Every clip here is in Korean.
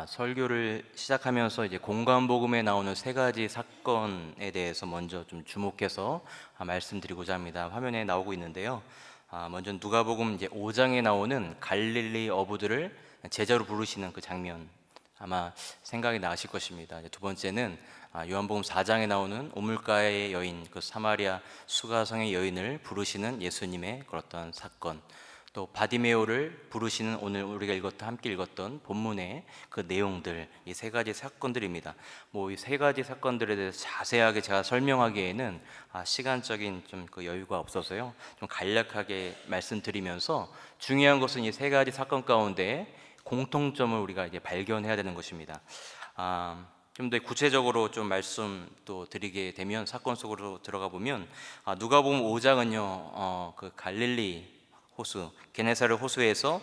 설교를 시작하면서 이제 공관복음에 나오는 세 가지 사건에 대해서 먼저 좀 주목해서 말씀드리고자 합니다. 화면에 나오고 있는데요. 먼저 누가복음 이제 5장에 나오는 갈릴리 어부들을 제자로 부르시는 그 장면 아마 생각이 나실 것입니다. 두 번째는 요한복음 4장에 나오는 우물가의 여인, 그 사마리아 수가성의 여인을 부르시는 예수님의 그런 어떤 사건, 또 바디메오를 부르시는 오늘 우리가 함께 읽었던 본문의 그 내용들, 이 세 가지 사건들입니다. 이 세 가지 사건들에 대해서 자세하게 제가 설명하기에는 시간적인 좀 그 여유가 없어서요. 좀 간략하게 말씀드리면서 중요한 것은 이 세 가지 사건 가운데 공통점을 우리가 이제 발견해야 되는 것입니다. 좀 더 구체적으로 좀 말씀 또 드리게 되면 사건 속으로 들어가 보면 누가복음 5장은요, 그 갈릴리 호수, 게네사렛 호수에서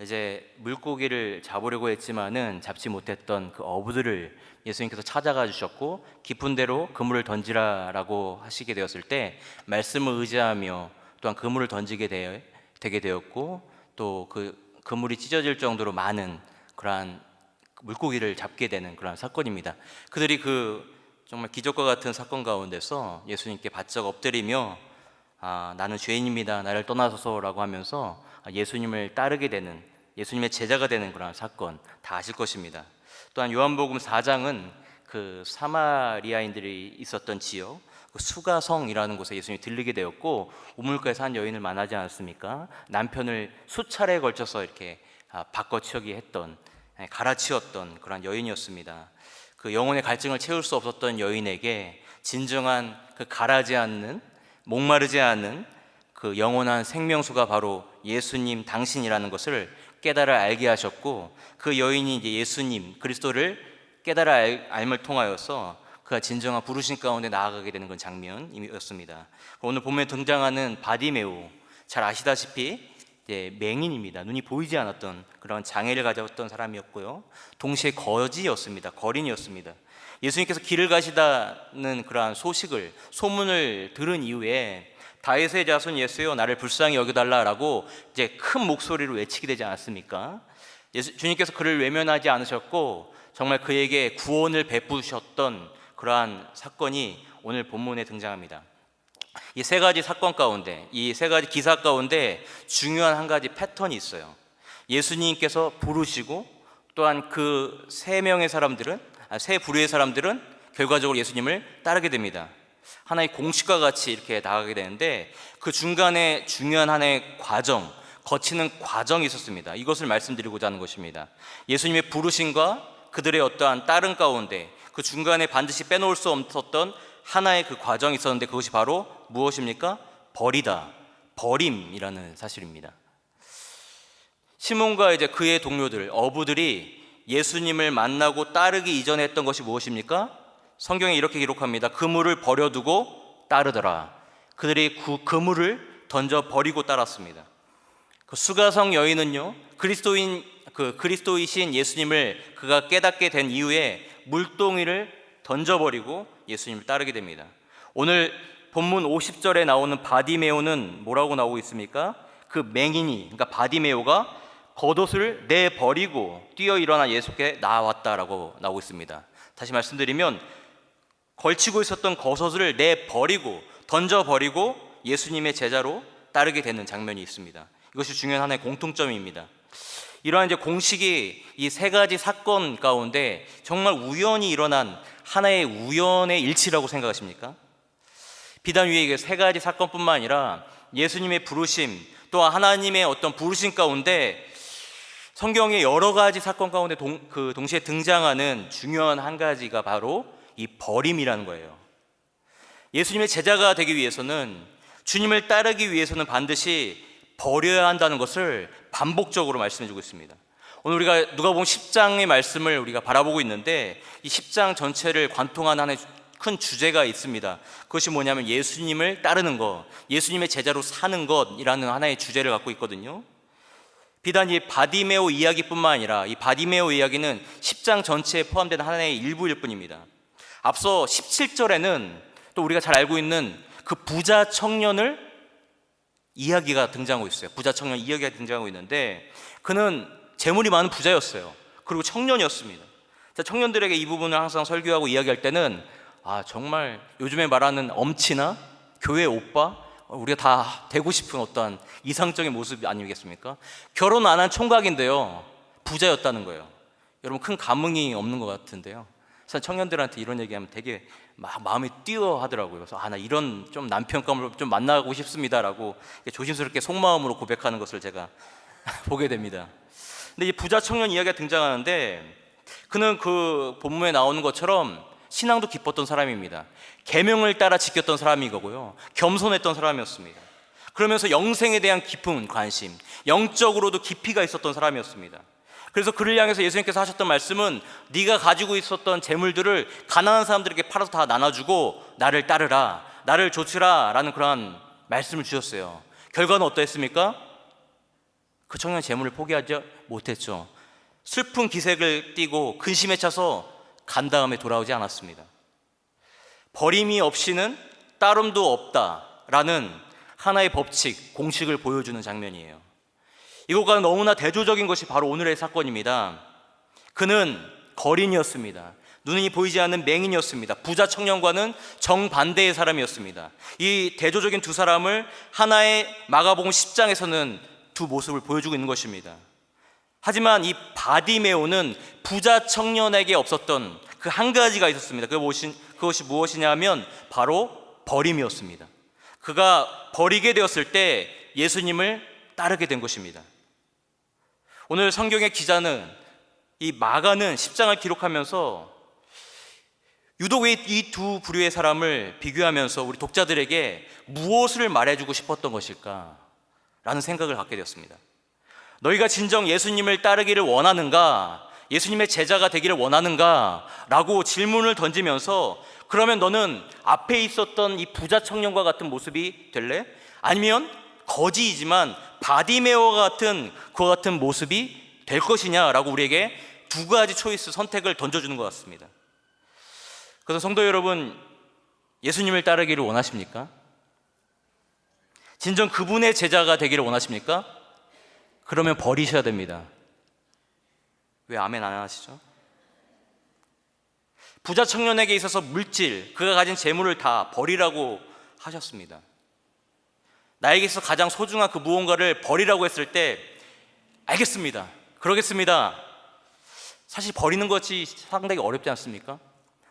이제 물고기를 잡으려고 했지만은 잡지 못했던 그 어부들을 예수님께서 찾아가 주셨고 깊은 데로 그물을 던지라라고 하시게 되었을 때 말씀을 의지하며 또한 그물을 던지게 되게 되었고, 또 그 그물이 찢어질 정도로 많은 그러한 물고기를 잡게 되는 그런 사건입니다. 그들이 그 정말 기적과 같은 사건 가운데서 예수님께 바짝 엎드리며 나는 죄인입니다, 나를 떠나소서라고 하면서 예수님을 따르게 되는, 예수님의 제자가 되는 그런 사건 다 아실 것입니다. 또한 요한복음 4장은 그 사마리아인들이 있었던 지역, 그 수가성이라는 곳에 예수님이 들리게 되었고, 우물가에서 한 여인을 만나지 않았습니까? 남편을 수차례에 걸쳐서 이렇게 바꿔치우게 했던, 갈아치웠던 그런 여인이었습니다. 그 영혼의 갈증을 채울 수 없었던 여인에게 진정한 그 가라지 않는, 목마르지 않은 그 영원한 생명수가 바로 예수님 당신이라는 것을 깨달아 알게 하셨고, 그 여인이 이제 예수님 그리스도를 깨달아 알을 통하여서 그가 진정한 부르심 가운데 나아가게 되는 그런 장면이었습니다. 오늘 본문에 등장하는 바디메오, 잘 아시다시피 이제 맹인입니다. 눈이 보이지 않았던 그런 장애를 가졌던 사람이었고요, 동시에 거지였습니다. 거린이었습니다. 예수님께서 길을 가시다는 그러한 소문을 들은 이후에 다윗의 자손 예수여 나를 불쌍히 여겨달라라고 이제 큰 목소리로 외치게 되지 않았습니까? 주님께서 그를 외면하지 않으셨고 정말 그에게 구원을 베푸셨던 그러한 사건이 오늘 본문에 등장합니다. 이 세 가지 사건 가운데, 이 세 가지 기사 가운데 중요한 한 가지 패턴이 있어요. 예수님께서 부르시고 또한 그 세 부류의 사람들은 결과적으로 예수님을 따르게 됩니다. 하나의 공식과 같이 이렇게 나가게 되는데, 그 중간에 중요한 하나의 거치는 과정이 있었습니다. 이것을 말씀드리고자 하는 것입니다. 예수님의 부르심과 그들의 어떠한 따름 가운데 그 중간에 반드시 빼놓을 수 없었던 하나의 그 과정이 있었는데, 그것이 바로 무엇입니까? 버림이라는 사실입니다. 시몬과 이제 그의 동료들, 어부들이 예수님을 만나고 따르기 이전에 했던 것이 무엇입니까? 성경에 이렇게 기록합니다. 그물을 버려두고 따르더라. 그들이 그 그물을 던져 버리고 따랐습니다. 그 수가성 여인은요, 그리스도이신 예수님을 그가 깨닫게 된 이후에 물동이를 던져버리고 예수님을 따르게 됩니다. 오늘 본문 50절에 나오는 바디메오는 뭐라고 나오고 있습니까? 그 맹인이, 그러니까 바디메오가 겉옷을 내버리고 뛰어 일어나 예수께 나왔다라고 나오고 있습니다. 다시 말씀드리면 걸치고 있었던 겉옷을 내버리고 던져버리고 예수님의 제자로 따르게 되는 장면이 있습니다. 이것이 중요한 하나의 공통점입니다. 이러한 이제 공식이 이 세 가지 사건 가운데 정말 우연히 일어난 하나의 우연의 일치라고 생각하십니까? 비단 위에 세 가지 사건뿐만 아니라 예수님의 부르심, 또한 하나님의 어떤 부르심 가운데 성경의 여러 가지 사건 가운데 동시에 등장하는 중요한 한 가지가 바로 이 버림이라는 거예요. 예수님의 제자가 되기 위해서는, 주님을 따르기 위해서는 반드시 버려야 한다는 것을 반복적으로 말씀해 주고 있습니다. 오늘 우리가 누가복음 10장의 말씀을 우리가 바라보고 있는데, 이 10장 전체를 관통하는 하나의 큰 주제가 있습니다. 그것이 뭐냐면 예수님을 따르는 것, 예수님의 제자로 사는 것이라는 하나의 주제를 갖고 있거든요. 비단 이 바디메오 이야기뿐만 아니라 이 바디메오 이야기는 10장 전체에 포함된 하나의 일부일 뿐입니다. 앞서 17절에는 또 우리가 잘 알고 있는 그 부자 청년을 이야기가 등장하고 있어요. 부자 청년 이야기가 등장하고 있는데, 그는 재물이 많은 부자였어요. 그리고 청년이었습니다. 청년들에게 이 부분을 항상 설교하고 이야기할 때는 정말 요즘에 말하는 엄치나 교회 오빠, 우리가 다 되고 싶은 어떠한 이상적인 모습 아니겠습니까? 결혼 안 한 총각인데요, 부자였다는 거예요. 여러분, 큰 감흥이 없는 것 같은데요, 사실 청년들한테 이런 얘기하면 되게 막 마음이 뛰어 하더라고요. 그래서 나 이런 좀 남편감을 좀 만나고 싶습니다라고 조심스럽게 속마음으로 고백하는 것을 제가 보게 됩니다. 근데 이 부자 청년 이야기가 등장하는데, 그는 그 본문에 나오는 것처럼 신앙도 깊었던 사람입니다. 계명을 따라 지켰던 사람이고요, 겸손했던 사람이었습니다. 그러면서 영생에 대한 깊은 관심, 영적으로도 깊이가 있었던 사람이었습니다. 그래서 그를 향해서 예수님께서 하셨던 말씀은, 네가 가지고 있었던 재물들을 가난한 사람들에게 팔아서 다 나눠주고 나를 따르라, 나를 좇으라 라는 그러한 말씀을 주셨어요. 결과는 어떠했습니까? 그 청년 재물을 포기하지 못했죠. 슬픈 기색을 띠고 근심에 차서 간 다음에 돌아오지 않았습니다. 버림이 없이는 따름도 없다라는 하나의 법칙, 공식을 보여주는 장면이에요. 이것과 너무나 대조적인 것이 바로 오늘의 사건입니다. 그는 거린이었습니다. 눈이 보이지 않는 맹인이었습니다. 부자 청년과는 정반대의 사람이었습니다. 이 대조적인 두 사람을 하나의 마가복음 10장에서는 두 모습을 보여주고 있는 것입니다. 하지만 이 바디메오는 부자 청년에게 없었던 그 한 가지가 있었습니다. 그것이 무엇이냐 하면 바로 버림이었습니다. 그가 버리게 되었을 때 예수님을 따르게 된 것입니다. 오늘 성경의 기자는, 이 마가는 10장을 기록하면서 유독 이 두 부류의 사람을 비교하면서 우리 독자들에게 무엇을 말해주고 싶었던 것일까 라는 생각을 갖게 되었습니다. 너희가 진정 예수님을 따르기를 원하는가? 예수님의 제자가 되기를 원하는가? 라고 질문을 던지면서, 그러면 너는 앞에 있었던 이 부자 청년과 같은 모습이 될래? 아니면 거지이지만 바디메오와 같은 그와 같은 모습이 될 것이냐라고 우리에게 두 가지 초이스, 선택을 던져주는 것 같습니다. 그래서 성도 여러분, 예수님을 따르기를 원하십니까? 진정 그분의 제자가 되기를 원하십니까? 그러면 버리셔야 됩니다. 왜 아멘 안 하시죠? 부자 청년에게 있어서 물질, 그가 가진 재물을 다 버리라고 하셨습니다. 나에게 있어서 가장 소중한 그 무언가를 버리라고 했을 때, 알겠습니다, 그러겠습니다. 사실 버리는 것이 상당히 어렵지 않습니까?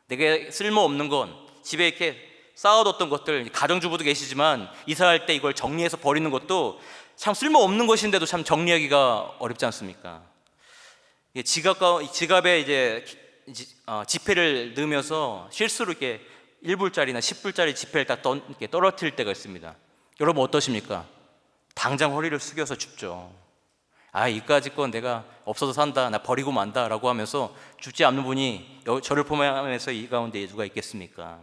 내게 쓸모없는 건, 집에 이렇게 쌓아뒀던 것들, 가정주부도 계시지만 이사할 때 이걸 정리해서 버리는 것도 참 쓸모없는 것인데도 참 정리하기가 어렵지 않습니까? 지갑에 이제 지폐를 넣으면서 실수로 이렇게 1불짜리나 10불짜리 지폐를 딱 이렇게 떨어뜨릴 때가 있습니다. 여러분 어떠십니까? 당장 허리를 숙여서 줍죠. 이까짓 건 내가 없어서 산다, 나 버리고 만다 라고 하면서 줍지 않는 분이 저를 포함해서 이 가운데 누가 있겠습니까?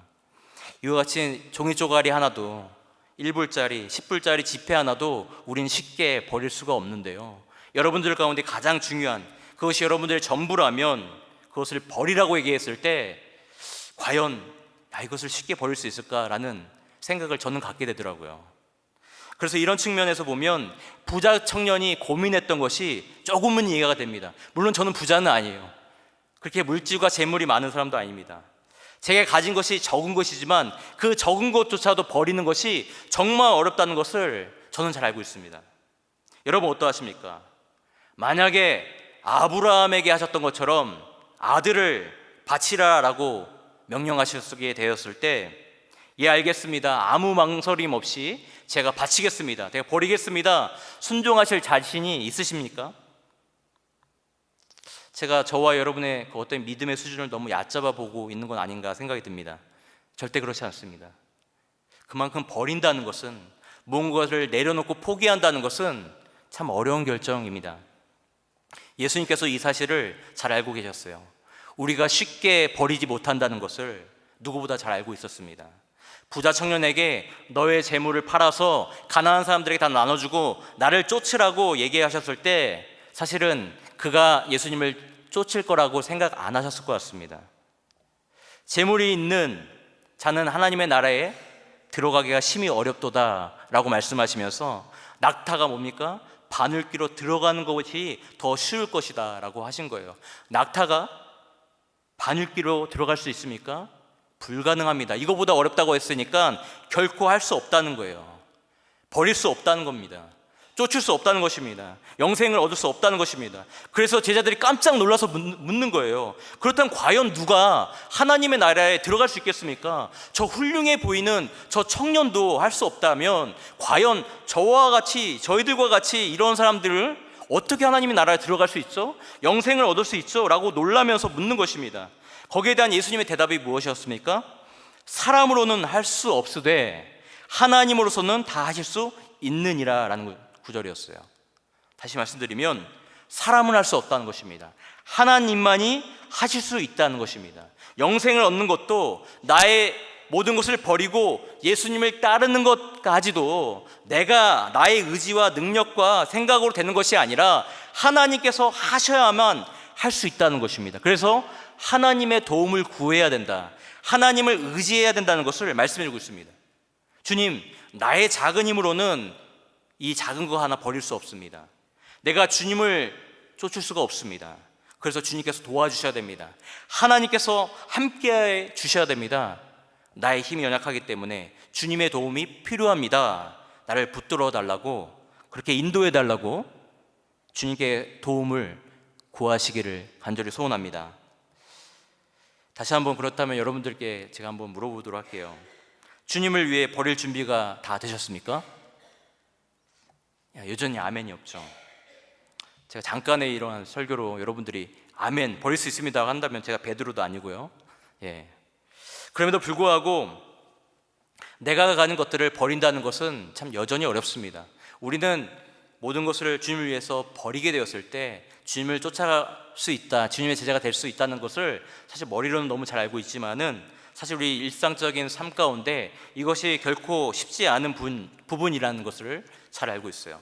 이와 같이 종이 쪼가리 하나도, 1불짜리, 10불짜리 지폐 하나도 우린 쉽게 버릴 수가 없는데요, 여러분들 가운데 가장 중요한, 그것이 여러분들의 전부라면 그것을 버리라고 얘기했을 때 과연 이것을 쉽게 버릴 수 있을까라는 생각을 저는 갖게 되더라고요. 그래서 이런 측면에서 보면 부자 청년이 고민했던 것이 조금은 이해가 됩니다. 물론 저는 부자는 아니에요. 그렇게 물질과 재물이 많은 사람도 아닙니다. 제가 가진 것이 적은 것이지만 그 적은 것조차도 버리는 것이 정말 어렵다는 것을 저는 잘 알고 있습니다. 여러분 어떠하십니까? 만약에 아브라함에게 하셨던 것처럼 아들을 바치라라고 명령하시게 되었을 때, 알겠습니다, 아무 망설임 없이 제가 바치겠습니다, 제가 버리겠습니다, 순종하실 자신이 있으십니까? 제가 저와 여러분의 그 어떤 믿음의 수준을 너무 얕잡아 보고 있는 건 아닌가 생각이 듭니다. 절대 그렇지 않습니다. 그만큼 버린다는 것은, 무언가를 내려놓고 포기한다는 것은 참 어려운 결정입니다. 예수님께서 이 사실을 잘 알고 계셨어요. 우리가 쉽게 버리지 못한다는 것을 누구보다 잘 알고 있었습니다. 부자 청년에게 너의 재물을 팔아서 가난한 사람들에게 다 나눠주고 나를 쫓으라고 얘기하셨을 때, 사실은 그가 예수님을 쫓을 거라고 생각 안 하셨을 것 같습니다. 재물이 있는 자는 하나님의 나라에 들어가기가 심히 어렵도다 라고 말씀하시면서, 낙타가 뭡니까? 바늘귀로 들어가는 것이 더 쉬울 것이다 라고 하신 거예요. 낙타가 바늘귀로 들어갈 수 있습니까? 불가능합니다. 이거보다 어렵다고 했으니까 결코 할 수 없다는 거예요. 버릴 수 없다는 겁니다. 쫓을 수 없다는 것입니다. 영생을 얻을 수 없다는 것입니다. 그래서 제자들이 깜짝 놀라서 묻는 거예요. 그렇다면 과연 누가 하나님의 나라에 들어갈 수 있겠습니까? 저 훌륭해 보이는 저 청년도 할 수 없다면 과연 저희들과 같이 이런 사람들을 어떻게 하나님의 나라에 들어갈 수 있죠? 영생을 얻을 수 있죠? 라고 놀라면서 묻는 것입니다. 거기에 대한 예수님의 대답이 무엇이었습니까? 사람으로는 할 수 없으되 하나님으로서는 다 하실 수 있느니라 라는 구절이었어요. 다시 말씀드리면 사람은 할 수 없다는 것입니다. 하나님만이 하실 수 있다는 것입니다. 영생을 얻는 것도 나의 모든 것을 버리고 예수님을 따르는 것까지도 내가 나의 의지와 능력과 생각으로 되는 것이 아니라 하나님께서 하셔야만 할 수 있다는 것입니다. 그래서 하나님의 도움을 구해야 된다, 하나님을 의지해야 된다는 것을 말씀해주고 있습니다. 주님, 나의 작은 힘으로는 이 작은 거 하나 버릴 수 없습니다. 내가 주님을 쫓을 수가 없습니다. 그래서 주님께서 도와주셔야 됩니다. 하나님께서 함께 주셔야 됩니다. 나의 힘이 연약하기 때문에 주님의 도움이 필요합니다. 나를 붙들어 달라고, 그렇게 인도해 달라고 주님께 도움을 구하시기를 간절히 소원합니다. 다시 한번 그렇다면 여러분들께 제가 한번 물어보도록 할게요. 주님을 위해 버릴 준비가 다 되셨습니까? 여전히 아멘이 없죠. 제가 잠깐의 이러한 설교로 여러분들이 아멘 버릴 수 있습니다 한다면 제가 베드로도 아니고요. 그럼에도 불구하고 내가 가진 것들을 버린다는 것은 참 여전히 어렵습니다. 우리는 모든 것을 주님을 위해서 버리게 되었을 때 주님을 쫓아갈 수 있다, 주님의 제자가 될 수 있다는 것을 사실 머리로는 너무 잘 알고 있지만은 사실 우리 일상적인 삶 가운데 이것이 결코 쉽지 않은 부분이라는 것을 잘 알고 있어요.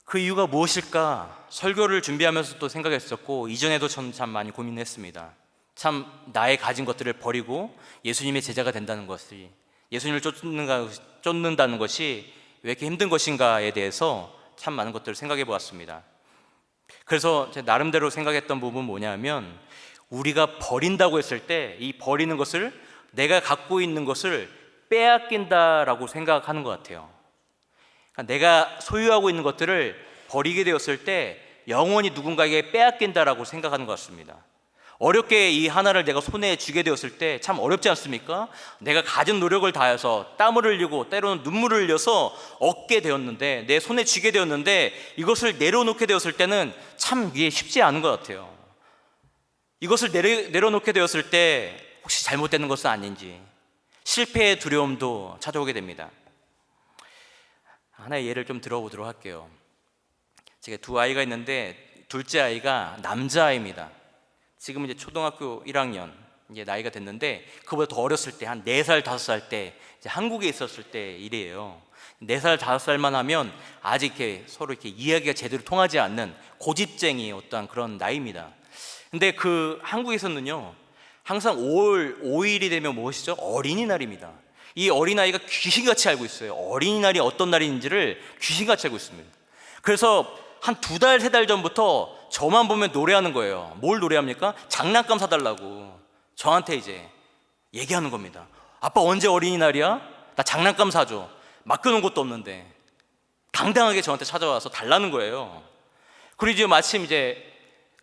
그 이유가 무엇일까? 설교를 준비하면서 또 생각했었고 이전에도 저는 참 많이 고민했습니다. 참 나의 가진 것들을 버리고 예수님의 제자가 된다는 것이, 예수님을 쫓는다는 것이 왜 이렇게 힘든 것인가에 대해서 참 많은 것들을 생각해 보았습니다. 그래서 제 나름대로 생각했던 부분은 뭐냐면 우리가 버린다고 했을 때 이 버리는 것을 내가 갖고 있는 것을 빼앗긴다라고 생각하는 것 같아요. 그러니까 내가 소유하고 있는 것들을 버리게 되었을 때 영원히 누군가에게 빼앗긴다라고 생각하는 것 같습니다. 어렵게 이 하나를 내가 손에 쥐게 되었을 때 참 어렵지 않습니까? 내가 가진 노력을 다해서 땀을 흘리고 때로는 눈물을 흘려서 얻게 되었는데, 내 손에 쥐게 되었는데 이것을 내려놓게 되었을 때는 참 이게 쉽지 않은 것 같아요. 이것을 내려놓게 되었을 때 혹시 잘못되는 것은 아닌지 실패의 두려움도 찾아오게 됩니다. 하나의 예를 좀 들어보도록 할게요. 제가 두 아이가 있는데 둘째 아이가 남자아이입니다. 지금 이제 초등학교 1학년 이제 나이가 됐는데 그보다 더 어렸을 때 한 4살, 5살 때 이제 한국에 있었을 때 일이에요. 4살, 5살만 하면 아직 이렇게 서로 이렇게 이야기가 제대로 통하지 않는 고집쟁이 어떠한 그런 나이입니다. 근데 그 한국에서는요 항상 5월 5일이 되면 무엇이죠? 어린이날입니다. 이 어린아이가 귀신같이 알고 있어요. 어린이날이 어떤 날인지를 귀신같이 알고 있습니다. 그래서 한 2달, 3달 전부터 저만 보면 노래하는 거예요. 뭘 노래합니까? 장난감 사달라고 저한테 이제 얘기하는 겁니다. 아빠 언제 어린이날이야? 나 장난감 사줘. 맡겨놓은 것도 없는데 당당하게 저한테 찾아와서 달라는 거예요. 그리고 이제 마침 이제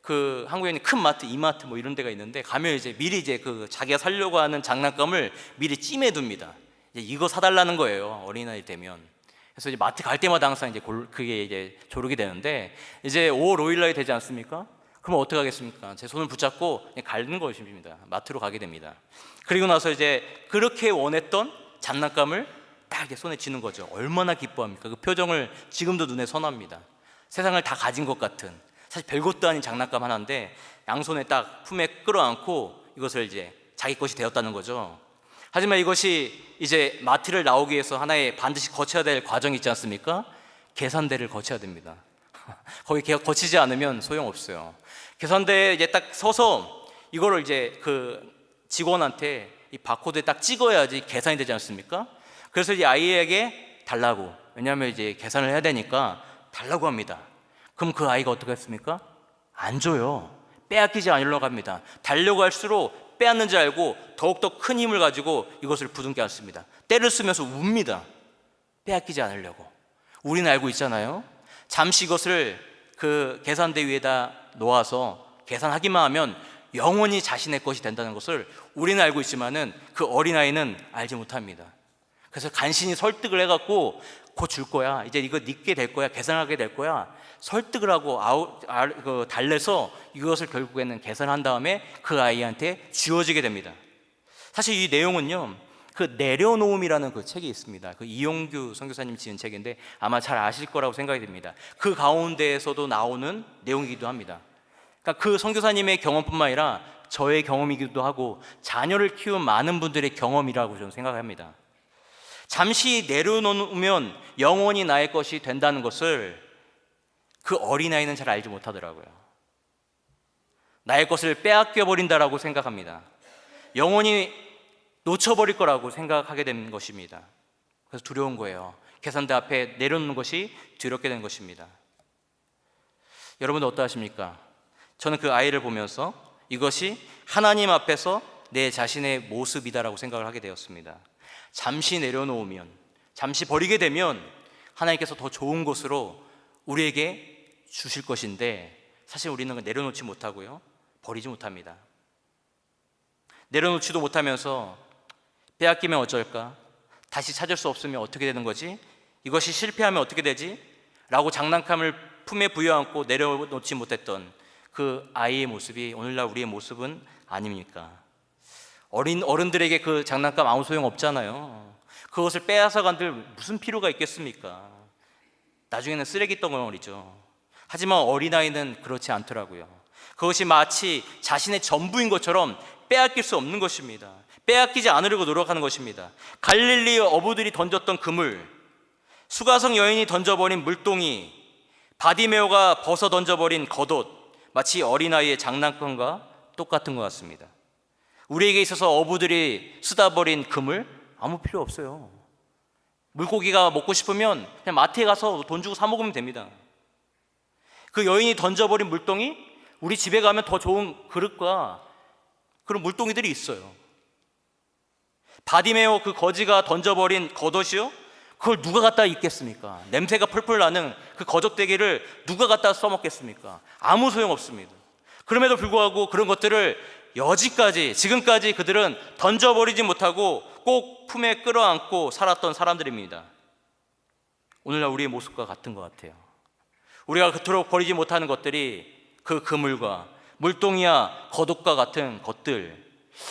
그 한국에 있는 큰 마트, 이마트 뭐 이런 데가 있는데 가면 이제 미리 이제 그 자기가 사려고 하는 장난감을 미리 찜해둡니다. 이제 이거 사달라는 거예요. 어린이날이 되면. 그래서 이제 마트 갈 때마다 항상 이제 그게 이제 조르게 되는데 이제 5월 5일날이 되지 않습니까? 그럼 어떻게 하겠습니까? 제 손을 붙잡고 그냥 가는 것입니다. 마트로 가게 됩니다. 그리고 나서 이제 그렇게 원했던 장난감을 딱 이렇게 손에 쥐는 거죠. 얼마나 기뻐합니까? 그 표정을 지금도 눈에 선합니다. 세상을 다 가진 것 같은, 사실 별것도 아닌 장난감 하나인데 양손에 딱 품에 끌어안고 이것을 이제 자기 것이 되었다는 거죠. 하지만 이것이 이제 마트를 나오기 위해서 하나의 반드시 거쳐야 될 과정이 있지 않습니까? 계산대를 거쳐야 됩니다. 거기 거치지 않으면 소용없어요. 계산대에 이제 딱 서서 이거를 이제 그 직원한테 이 바코드에 딱 찍어야지 계산이 되지 않습니까? 그래서 이 아이에게 달라고 왜냐하면 이제 계산을 해야 되니까 달라고 합니다. 그럼 그 아이가 어떻게 했습니까? 안 줘요. 빼앗기지 않으려고 합니다. 달려고 할수록 빼앗는 줄 알고 더욱더 큰 힘을 가지고 이것을 부둥켜 안습니다. 때를 쓰면서 웁니다. 빼앗기지 않으려고. 우리는 알고 있잖아요. 잠시 이것을 그 계산대 위에다 놓아서 계산하기만 하면 영원히 자신의 것이 된다는 것을 우리는 알고 있지만은 그 어린아이는 알지 못합니다. 그래서 간신히 설득을 해갖고 곧 줄 거야, 이제 이거 믿게 될 거야, 계산하게 될 거야, 설득을 하고 달래서 이것을 결국에는 계산한 다음에 그 아이한테 주어지게 됩니다. 사실 이 내용은요, 그 내려놓음이라는 그 책이 있습니다. 그 이용규 선교사님 지은 책인데 아마 잘 아실 거라고 생각이 됩니다. 그 가운데에서도 나오는 내용이기도 합니다. 그러니까 그 선교사님의 경험뿐만 아니라 저의 경험이기도 하고 자녀를 키운 많은 분들의 경험이라고 저는 생각합니다. 잠시 내려놓으면 영원히 나의 것이 된다는 것을 그 어린아이는 잘 알지 못하더라고요. 나의 것을 빼앗겨 버린다라고 생각합니다. 영원히 놓쳐버릴 거라고 생각하게 된 것입니다. 그래서 두려운 거예요. 계산대 앞에 내려놓는 것이 두렵게 된 것입니다. 여러분은 어떠하십니까? 저는 그 아이를 보면서 이것이 하나님 앞에서 내 자신의 모습이다라고 생각을 하게 되었습니다. 잠시 내려놓으면, 잠시 버리게 되면 하나님께서 더 좋은 곳으로 우리에게 주실 것인데, 사실 우리는 내려놓지 못하고요, 버리지 못합니다. 내려놓지도 못하면서 빼앗기면 어쩔까? 다시 찾을 수 없으면 어떻게 되는 거지? 이것이 실패하면 어떻게 되지? 라고 장난감을 품에 부여안고 내려놓지 못했던 그 아이의 모습이 오늘날 우리의 모습은 아닙니까? 어른들에게 그 장난감 아무 소용 없잖아요. 그것을 빼앗아 간들 무슨 필요가 있겠습니까? 나중에는 쓰레기 덩어리죠. 하지만 어린아이는 그렇지 않더라고요. 그것이 마치 자신의 전부인 것처럼 빼앗길 수 없는 것입니다. 빼앗기지 않으려고 노력하는 것입니다. 갈릴리 어부들이 던졌던 그물, 수가성 여인이 던져버린 물동이, 바디메오가 벗어 던져버린 겉옷, 마치 어린아이의 장난감과 똑같은 것 같습니다. 우리에게 있어서 어부들이 쓰다 버린 그물 아무 필요 없어요. 물고기가 먹고 싶으면 그냥 마트에 가서 돈 주고 사 먹으면 됩니다. 그 여인이 던져버린 물동이, 우리 집에 가면 더 좋은 그릇과 그런 물동이들이 있어요. 바디메오 그 거지가 던져버린 겉옷이요, 그걸 누가 갖다 입겠습니까? 냄새가 펄펄 나는 그 거적대기를 누가 갖다 써먹겠습니까? 아무 소용없습니다. 그럼에도 불구하고 그런 것들을 여지까지, 지금까지 그들은 던져버리지 못하고 꼭 품에 끌어안고 살았던 사람들입니다. 오늘날 우리의 모습과 같은 것 같아요. 우리가 그토록 버리지 못하는 것들이 그 그물과 물동이와 겉옷과 같은 것들,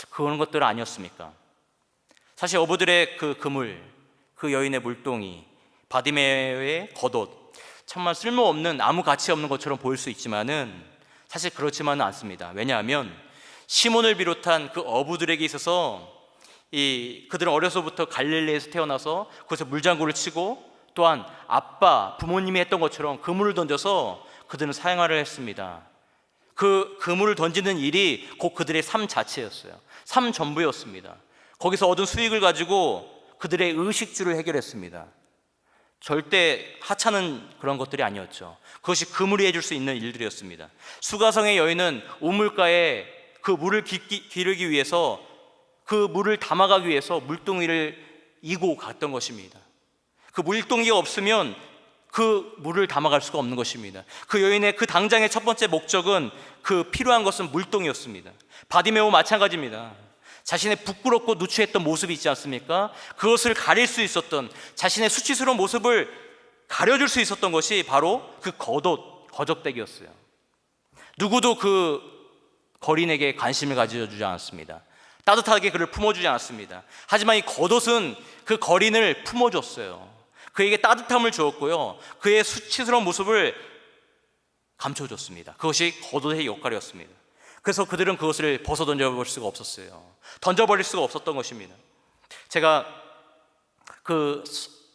그런 것들은 아니었습니까? 사실 어부들의 그 그물, 그 여인의 물동이, 바디메오의 겉옷, 정말 쓸모없는, 아무 가치 없는 것처럼 보일 수 있지만은 사실 그렇지만은 않습니다. 왜냐하면 시몬을 비롯한 그 어부들에게 있어서 그들은 어려서부터 갈릴리에서 태어나서 거기서 물장구를 치고, 또한 아빠, 부모님이 했던 것처럼 그물을 던져서 그들은 사생활을 했습니다. 그 그물을 던지는 일이 곧 그들의 삶 자체였어요. 삶 전부였습니다. 거기서 얻은 수익을 가지고 그들의 의식주를 해결했습니다. 절대 하찮은 그런 것들이 아니었죠. 그것이 그물이 해줄 수 있는 일들이었습니다. 수가성의 여인은 우물가에 그 물을 기르기 위해서, 그 물을 담아가기 위해서 물동이를 이고 갔던 것입니다. 그 물동이가 없으면 그 물을 담아갈 수가 없는 것입니다. 그 여인의 그 당장의 첫 번째 목적은, 그 필요한 것은 물동이었습니다. 바디메오 마찬가지입니다. 자신의 부끄럽고 누추했던 모습이 있지 않습니까? 그것을 가릴 수 있었던, 자신의 수치스러운 모습을 가려줄 수 있었던 것이 바로 그 겉옷, 거적대기였어요. 누구도 그 거린에게 관심을 가져주지 않았습니다. 따뜻하게 그를 품어주지 않았습니다. 하지만 이 겉옷은 그 거린을 품어줬어요. 그에게 따뜻함을 주었고요, 그의 수치스러운 모습을 감춰줬습니다. 그것이 겉옷의 역할이었습니다. 그래서 그들은 그것을 벗어 던져버릴 수가 없었어요. 던져버릴 수가 없었던 것입니다. 제가 그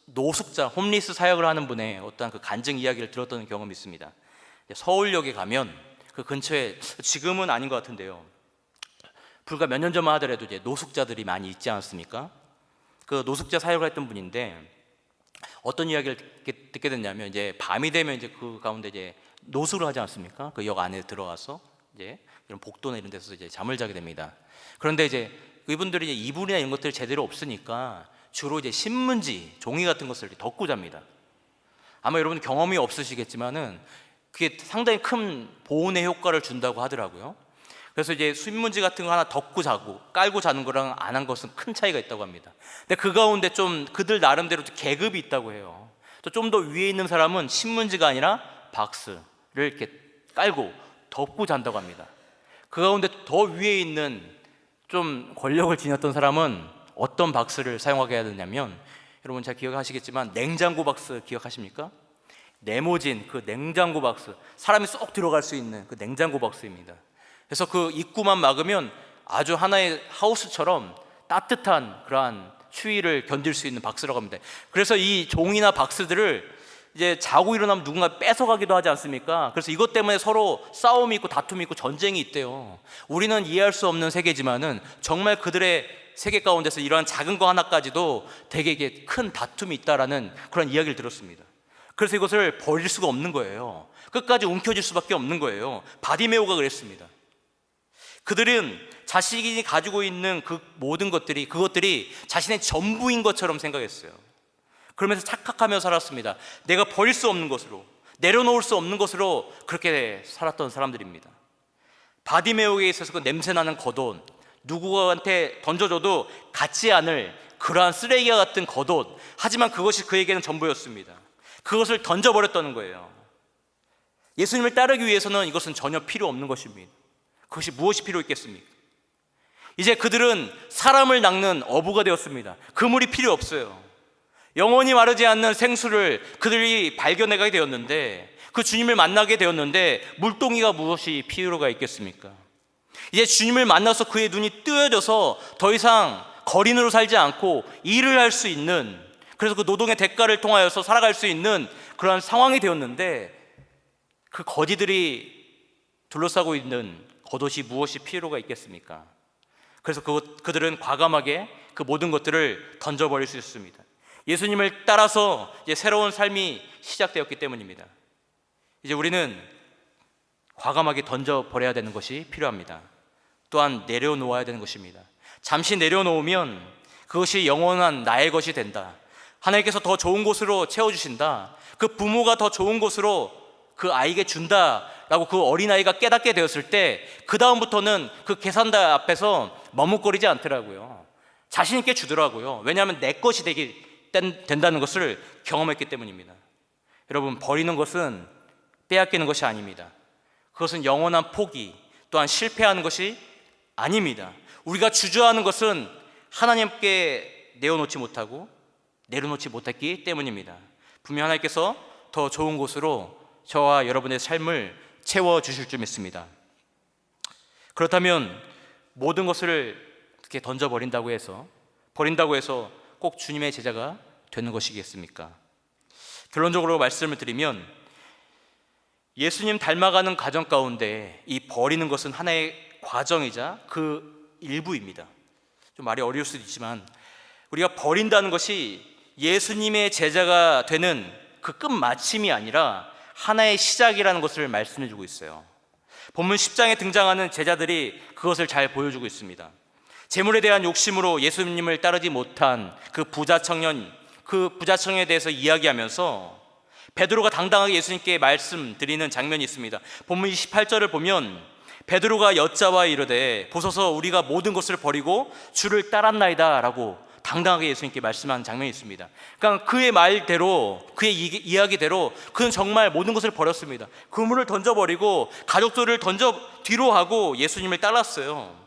노숙자, 홈리스 사역을 하는 분의 어떤 그 간증 이야기를 들었던 경험이 있습니다. 서울역에 가면 그 근처에, 지금은 아닌 것 같은데요, 불과 몇 년 전만 하더라도 이제 노숙자들이 많이 있지 않습니까? 그 노숙자 사역을 했던 분인데, 어떤 이야기를 듣게 됐냐면, 이제 밤이 되면 이제 그 가운데 이제 노숙을 하지 않습니까? 그 역 안에 들어가서 이제 이런 복도나 이런 데서 이제 잠을 자게 됩니다. 그런데 이제 이분들이 이제 이불이나 이런 것들이 제대로 없으니까 주로 이제 신문지, 종이 같은 것을 덮고 잡니다. 아마 여러분 경험이 없으시겠지만은 그게 상당히 큰 보온의 효과를 준다고 하더라고요. 그래서 이제 신문지 같은 거 하나 덮고 자고 깔고 자는 거랑 안 한 것은 큰 차이가 있다고 합니다. 근데 그 가운데 좀 그들 나름대로 계급이 있다고 해요. 또 좀 더 위에 있는 사람은 신문지가 아니라 박스를 이렇게 깔고 덮고 잔다고 합니다. 그 가운데 더 위에 있는 좀 권력을 지녔던 사람은 어떤 박스를 사용하게 해야 되냐면, 여러분 잘 기억하시겠지만 냉장고 박스 기억하십니까? 네모진 그 냉장고 박스, 사람이 쏙 들어갈 수 있는 그 냉장고 박스입니다. 그래서 그 입구만 막으면 아주 하나의 하우스처럼 따뜻한 그러한 추위를 견딜 수 있는 박스라고 합니다. 그래서 이 종이나 박스들을 이제 자고 일어나면 누군가 뺏어가기도 하지 않습니까? 그래서 이것 때문에 서로 싸움이 있고 다툼이 있고 전쟁이 있대요. 우리는 이해할 수 없는 세계지만은 정말 그들의 세계 가운데서 이러한 작은 거 하나까지도 되게 큰 다툼이 있다라는 그런 이야기를 들었습니다. 그래서 이것을 버릴 수가 없는 거예요. 끝까지 움켜쥘 수밖에 없는 거예요. 바디메오가 그랬습니다. 그들은 자신이 가지고 있는 그 모든 것들이, 그것들이 자신의 전부인 것처럼 생각했어요. 그러면서 착각하며 살았습니다. 내가 버릴 수 없는 것으로, 내려놓을 수 없는 것으로 그렇게 살았던 사람들입니다. 바디메오에 있어서 그 냄새나는 겉옷, 누구한테 던져줘도 같지 않을 그러한 쓰레기와 같은 겉옷, 하지만 그것이 그에게는 전부였습니다. 그것을 던져버렸다는 거예요. 예수님을 따르기 위해서는 이것은 전혀 필요 없는 것입니다. 그것이 무엇이 필요 있겠습니까? 이제 그들은 사람을 낚는 어부가 되었습니다. 그물이 필요 없어요. 영원히 마르지 않는 생수를 그들이 발견하게 되었는데, 그 주님을 만나게 되었는데 물동이가 무엇이 필요가 있겠습니까? 이제 주님을 만나서 그의 눈이 뜨여져서 더 이상 거린으로 살지 않고 일을 할 수 있는, 그래서 그 노동의 대가를 통하여서 살아갈 수 있는 그러한 상황이 되었는데, 그 거지들이 둘러싸고 있는 겉옷이 무엇이 필요가 있겠습니까? 그래서 그들은 과감하게 그 모든 것들을 던져버릴 수 있습니다. 예수님을 따라서 이제 새로운 삶이 시작되었기 때문입니다. 이제 우리는 과감하게 던져버려야 되는 것이 필요합니다. 또한 내려놓아야 되는 것입니다. 잠시 내려놓으면 그것이 영원한 나의 것이 된다. 하나님께서 더 좋은 곳으로 채워주신다. 그 부모가 더 좋은 곳으로 그 아이에게 준다라고 그 어린아이가 깨닫게 되었을 때, 그 다음부터는 그 계산대 앞에서 머뭇거리지 않더라고요. 자신 있게 주더라고요. 왜냐하면 내 것이 된다는 것을 경험했기 때문입니다. 여러분, 버리는 것은 빼앗기는 것이 아닙니다. 그것은 영원한 포기, 또한 실패하는 것이 아닙니다. 우리가 주저하는 것은 하나님께 내어놓지 못하고 내려놓지 못했기 때문입니다. 분명 하나님께서 더 좋은 곳으로 저와 여러분의 삶을 채워주실 줄 믿습니다. 그렇다면 모든 것을 그렇게 던져버린다고 해서 꼭 주님의 제자가 되는 것이겠습니까? 결론적으로 말씀을 드리면, 예수님 닮아가는 과정 가운데 이 버리는 것은 하나의 과정이자 그 일부입니다. 좀 말이 어려울 수도 있지만, 우리가 버린다는 것이 예수님의 제자가 되는 그 끝마침이 아니라 하나의 시작이라는 것을 말씀해 주고 있어요. 본문 10장에 등장하는 제자들이 그것을 잘 보여주고 있습니다. 재물에 대한 욕심으로 예수님을 따르지 못한 그 부자 청년에 대해서 이야기하면서 베드로가 당당하게 예수님께 말씀드리는 장면이 있습니다. 본문 28절을 보면 베드로가 여짜와 이르되 보소서 우리가 모든 것을 버리고 주를 따랐나이다 라고 당당하게 예수님께 말씀한 장면이 있습니다. 그러니까 그의 말대로, 그의 이야기대로 그는 정말 모든 것을 버렸습니다. 그물을 던져버리고 가족들을 뒤로 하고 예수님을 따랐어요.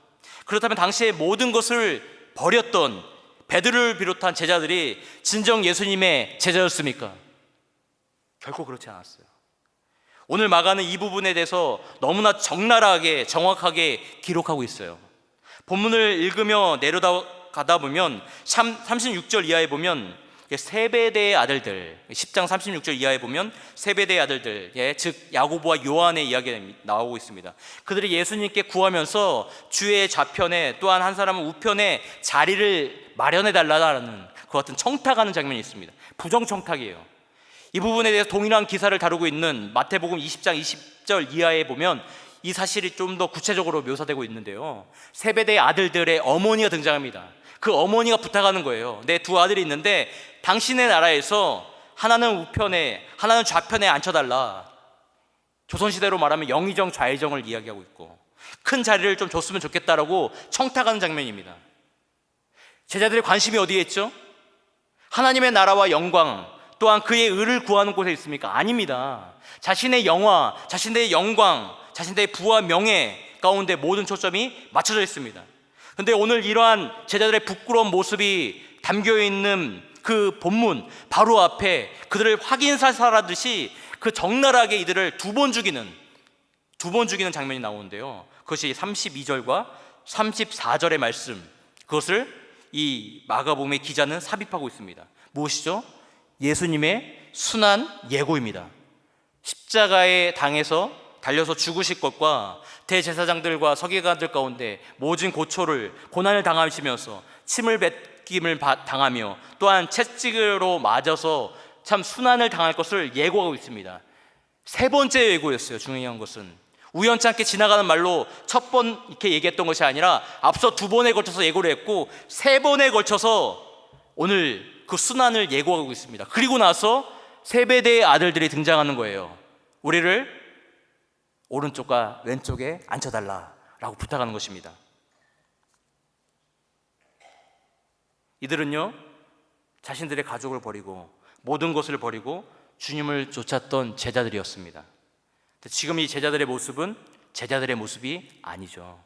그렇다면 당시에 모든 것을 버렸던 베드로를 비롯한 제자들이 진정 예수님의 제자였습니까? 결코 그렇지 않았어요. 오늘 마가는 이 부분에 대해서 너무나 적나라하게 정확하게 기록하고 있어요. 본문을 읽으며 내려가다 보면 36절 이하에 보면 세베대의 아들들, 10장 36절 이하에 보면 세베대의 아들들, 즉 야고보와 요한의 이야기가 나오고 있습니다. 그들이 예수님께 구하면서 주의 좌편에 또한 한 사람은 우편에 자리를 마련해 달라는 그와 같은 청탁하는 장면이 있습니다. 부정청탁이에요. 이 부분에 대해서 동일한 기사를 다루고 있는 마태복음 20장 20절 이하에 보면 이 사실이 좀 더 구체적으로 묘사되고 있는데요, 세베대의 아들들의 어머니가 등장합니다. 그 어머니가 부탁하는 거예요. 내 두 아들이 있는데 당신의 나라에서 하나는 우편에 하나는 좌편에 앉혀달라. 조선시대로 말하면 영의정 좌의정을 이야기하고 있고 큰 자리를 좀 줬으면 좋겠다라고 청탁하는 장면입니다. 제자들의 관심이 어디에 있죠? 하나님의 나라와 영광, 또한 그의 의를 구하는 곳에 있습니까? 아닙니다. 자신의 영화, 자신의 영광, 자신의 부와 명예 가운데 모든 초점이 맞춰져 있습니다. 근데 오늘 이러한 제자들의 부끄러운 모습이 담겨있는 그 본문 바로 앞에 그들을 확인사살하듯이 그 적나라하게 이들을 두 번 죽이는 장면이 나오는데요, 그것이 32절과 34절의 말씀, 그것을 이 마가복음의 기자는 삽입하고 있습니다. 무엇이죠? 예수님의 순환 예고입니다. 십자가에 당해서 달려서 죽으실 것과 대제사장들과 서기관들 가운데 모진 고난을 당하시면서 침을 뱉김을 당하며 또한 채찍으로 맞아서 참 순환을 당할 것을 예고하고 있습니다. 세 번째 예고였어요. 중요한 것은 우연찮게 지나가는 말로 첫 번 이렇게 얘기했던 것이 아니라 앞서 두 번에 걸쳐서 예고를 했고 세 번에 걸쳐서 오늘 그 순환을 예고하고 있습니다. 그리고 나서 세베대의 아들들이 등장하는 거예요. 우리를 오른쪽과 왼쪽에 앉혀달라라고 부탁하는 것입니다. 이들은요, 자신들의 가족을 버리고 모든 것을 버리고 주님을 쫓았던 제자들이었습니다. 지금 이 제자들의 모습은 제자들의 모습이 아니죠.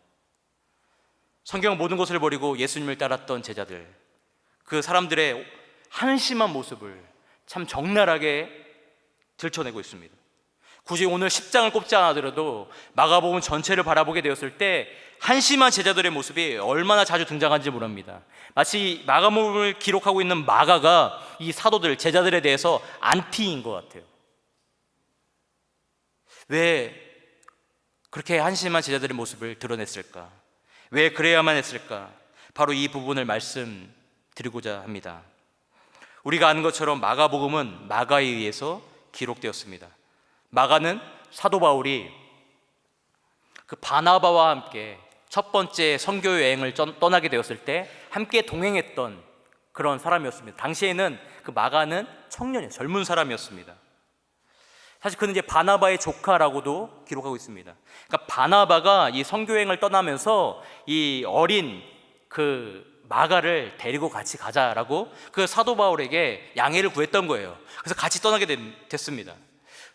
성경 모든 것을 버리고 예수님을 따랐던 제자들, 그 사람들의 한심한 모습을 참 적나라하게 들춰내고 있습니다. 굳이 오늘 10장을 꼽지 않아더라도 마가복음 전체를 바라보게 되었을 때 한심한 제자들의 모습이 얼마나 자주 등장하는지 모릅니다. 마치 마가복음을 기록하고 있는 마가가 이 사도들, 제자들에 대해서 안티인 것 같아요. 왜 그렇게 한심한 제자들의 모습을 드러냈을까? 왜 그래야만 했을까? 바로 이 부분을 말씀드리고자 합니다. 우리가 아는 것처럼 마가복음은 마가에 의해서 기록되었습니다. 마가는 사도 바울이 그 바나바와 함께 첫 번째 선교 여행을 떠나게 되었을 때 함께 동행했던 그런 사람이었습니다. 당시에는 그 마가는 청년이에요. 젊은 사람이었습니다. 사실 그는 이제 바나바의 조카라고도 기록하고 있습니다. 그러니까 바나바가 이 선교 여행을 떠나면서 이 어린 그 마가를 데리고 같이 가자라고 그 사도 바울에게 양해를 구했던 거예요. 그래서 같이 떠나게 됐습니다.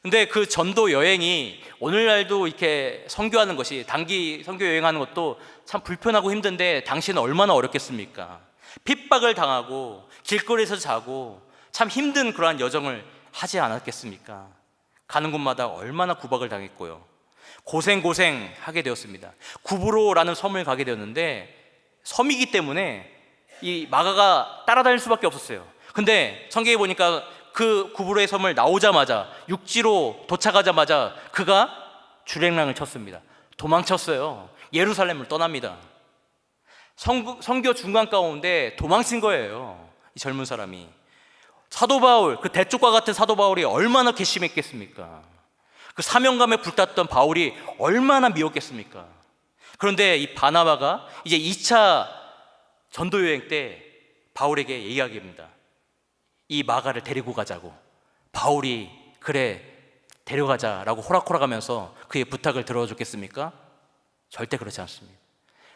근데 그 전도 여행이 오늘날도 이렇게 선교하는 것이, 단기 선교 여행하는 것도 참 불편하고 힘든데 당시에는 얼마나 어렵겠습니까? 핍박을 당하고 길거리에서 자고 참 힘든 그러한 여정을 하지 않았겠습니까? 가는 곳마다 얼마나 구박을 당했고요. 고생 하게 되었습니다. 구브로라는 섬을 가게 되었는데 섬이기 때문에 이 마가가 따라다닐 수밖에 없었어요. 근데 성경에 보니까 그 구브로의 섬을 나오자마자 육지로 도착하자마자 그가 주랭랑을 쳤습니다. 도망쳤어요. 예루살렘을 떠납니다. 선교 중간 가운데 도망친 거예요. 이 젊은 사람이. 사도 바울, 그 대쪽과 같은 사도 바울이 얼마나 괘씸했겠습니까? 그 사명감에 불탔던 바울이 얼마나 미웠겠습니까? 그런데 이 바나바가 이제 2차 전도 여행 때 바울에게 이야기합니다. 이 마가를 데리고 가자고. 바울이 그래 데려가자라고 호락호락하면서 그의 부탁을 들어줬겠습니까? 절대 그렇지 않습니다.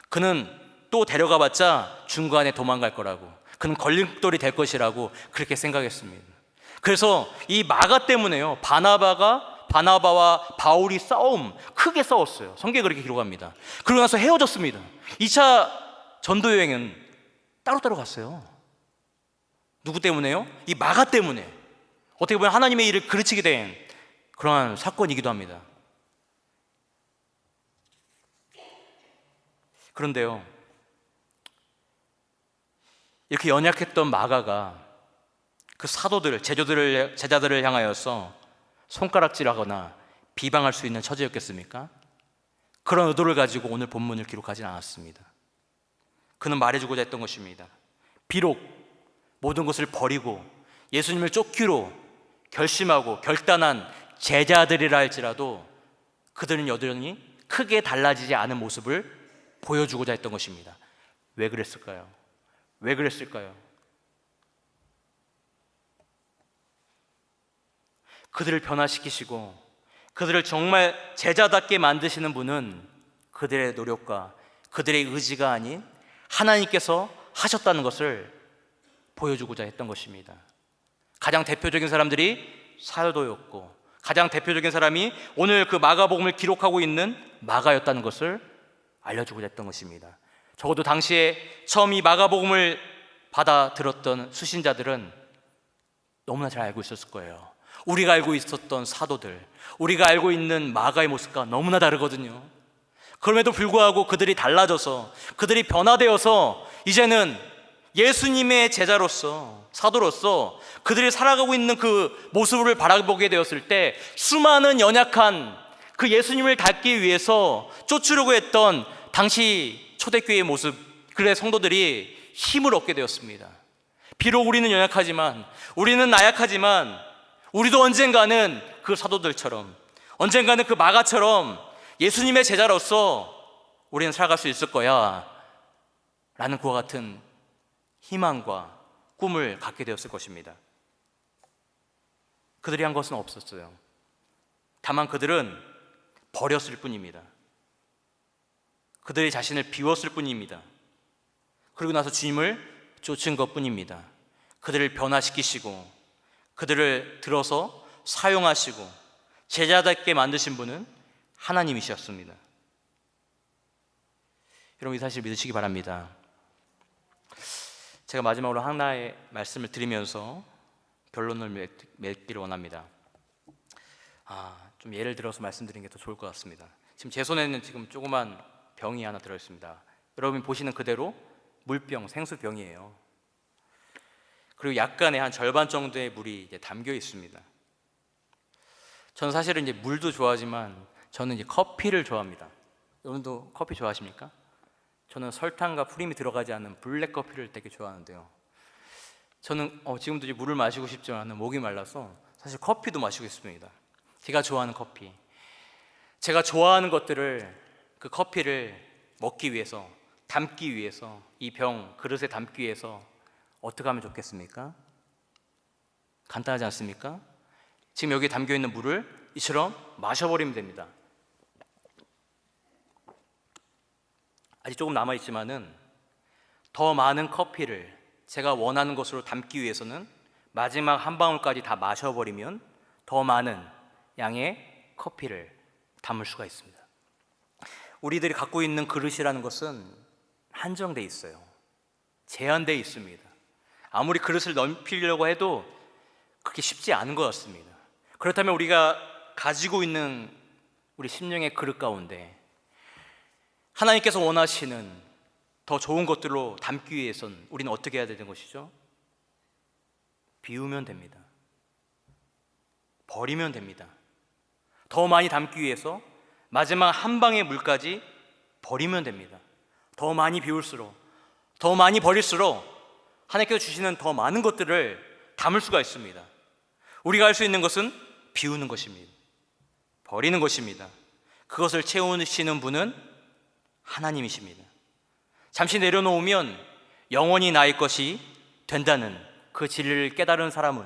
그는 또 데려가봤자 중간에 도망갈 거라고, 그는 걸림돌이 될 것이라고 그렇게 생각했습니다. 그래서 이 마가 때문에요, 바나바와 바울이 크게 싸웠어요. 성경에 그렇게 기록합니다. 그러고 나서 헤어졌습니다. 2차 전도 여행은 따로따로 갔어요. 누구 때문에요? 이 마가 때문에. 어떻게 보면 하나님의 일을 그르치게 된 그러한 사건이기도 합니다. 그런데요, 이렇게 연약했던 마가가 그 사도들, 제자들을 향하여서 손가락질하거나 비방할 수 있는 처지였겠습니까? 그런 의도를 가지고 오늘 본문을 기록하진 않았습니다. 그는 말해주고자 했던 것입니다. 비록 모든 것을 버리고 예수님을 쫓기로 결심하고 결단한 제자들이라 할지라도 그들은 여전히 크게 달라지지 않은 모습을 보여주고자 했던 것입니다. 왜 그랬을까요? 왜 그랬을까요? 그들을 변화시키시고 그들을 정말 제자답게 만드시는 분은 그들의 노력과 그들의 의지가 아닌 하나님께서 하셨다는 것을 보여주고자 했던 것입니다. 가장 대표적인 사람들이 사도였고 가장 대표적인 사람이 오늘 그 마가복음을 기록하고 있는 마가였다는 것을 알려주고자 했던 것입니다. 적어도 당시에 처음 이 마가복음을 받아 들었던 수신자들은 너무나 잘 알고 있었을 거예요. 우리가 알고 있었던 사도들, 우리가 알고 있는 마가의 모습과 너무나 다르거든요. 그럼에도 불구하고 그들이 달라져서 그들이 변화되어서 이제는 예수님의 제자로서 사도로서 그들이 살아가고 있는 그 모습을 바라보게 되었을 때 수많은 연약한 그 예수님을 닮기 위해서 쫓으려고 했던 당시 초대교회의 모습, 그의 성도들이 힘을 얻게 되었습니다. 비록 우리는 연약하지만, 우리는 나약하지만 우리도 언젠가는 그 사도들처럼, 언젠가는 그 마가처럼 예수님의 제자로서 우리는 살아갈 수 있을 거야 라는 그와 같은 희망과 꿈을 갖게 되었을 것입니다. 그들이 한 것은 없었어요. 다만 그들은 버렸을 뿐입니다. 그들의 자신을 비웠을 뿐입니다. 그리고 나서 주님을 쫓은 것 뿐입니다. 그들을 변화시키시고 그들을 들어서 사용하시고 제자답게 만드신 분은 하나님이셨습니다. 여러분, 이 사실 믿으시기 바랍니다. 제가 마지막으로 하나의 말씀을 드리면서 결론을 맺기를 원합니다. 좀 예를 들어서 말씀드리는 게 더 좋을 것 같습니다. 지금 제 손에는 지금 조그만 병이 하나 들어있습니다. 여러분 보시는 그대로 물병, 생수병이에요. 그리고 약간의 한 절반 정도의 물이 이제 담겨 있습니다. 저는 사실은 이제 물도 좋아하지만 저는 이제 커피를 좋아합니다. 여러분도 커피 좋아하십니까? 저는 설탕과 프림이 들어가지 않는 블랙 커피를 되게 좋아하는데요. 저는 지금도 이제 물을 마시고 싶지만 목이 말라서 사실 커피도 마시고 있습니다. 제가 좋아하는 커피, 제가 좋아하는 것들을, 그 커피를 먹기 위해서, 담기 위해서, 이 병 그릇에 담기 위해서 어떻게 하면 좋겠습니까? 간단하지 않습니까? 지금 여기 담겨 있는 물을 이처럼 마셔버리면 됩니다. 아직 조금 남아있지만은 더 많은 커피를 제가 원하는 것으로 담기 위해서는 마지막 한 방울까지 다 마셔버리면 더 많은 양의 커피를 담을 수가 있습니다. 우리들이 갖고 있는 그릇이라는 것은 한정되어 있어요. 제한되어 있습니다. 아무리 그릇을 넓히려고 해도 그렇게 쉽지 않은 것 같습니다. 그렇다면 우리가 가지고 있는 우리 심령의 그릇 가운데 하나님께서 원하시는 더 좋은 것들로 담기 위해선 우리는 어떻게 해야 되는 것이죠? 비우면 됩니다. 버리면 됩니다. 더 많이 담기 위해서 마지막 한 방의 물까지 버리면 됩니다. 더 많이 비울수록, 더 많이 버릴수록 하나님께서 주시는 더 많은 것들을 담을 수가 있습니다. 우리가 할 수 있는 것은 비우는 것입니다. 버리는 것입니다. 그것을 채우시는 분은 하나님이십니다. 잠시 내려놓으면 영원히 나의 것이 된다는 그 진리를 깨달은 사람은,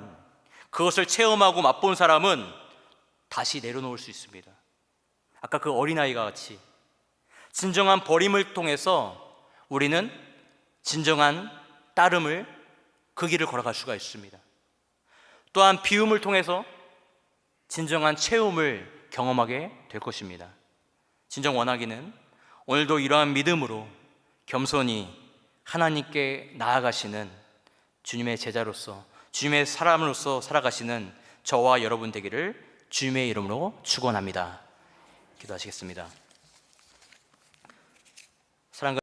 그것을 체험하고 맛본 사람은 다시 내려놓을 수 있습니다. 아까 그 어린아이가 같이 진정한 버림을 통해서 우리는 진정한 따름을, 그 길을 걸어갈 수가 있습니다. 또한 비움을 통해서 진정한 체험을 경험하게 될 것입니다. 진정 원하기는 오늘도 이러한 믿음으로 겸손히 하나님께 나아가시는 주님의 제자로서, 주님의 사람으로서 살아가시는 저와 여러분 되기를 주님의 이름으로 축원합니다. 기도하시겠습니다. 사랑과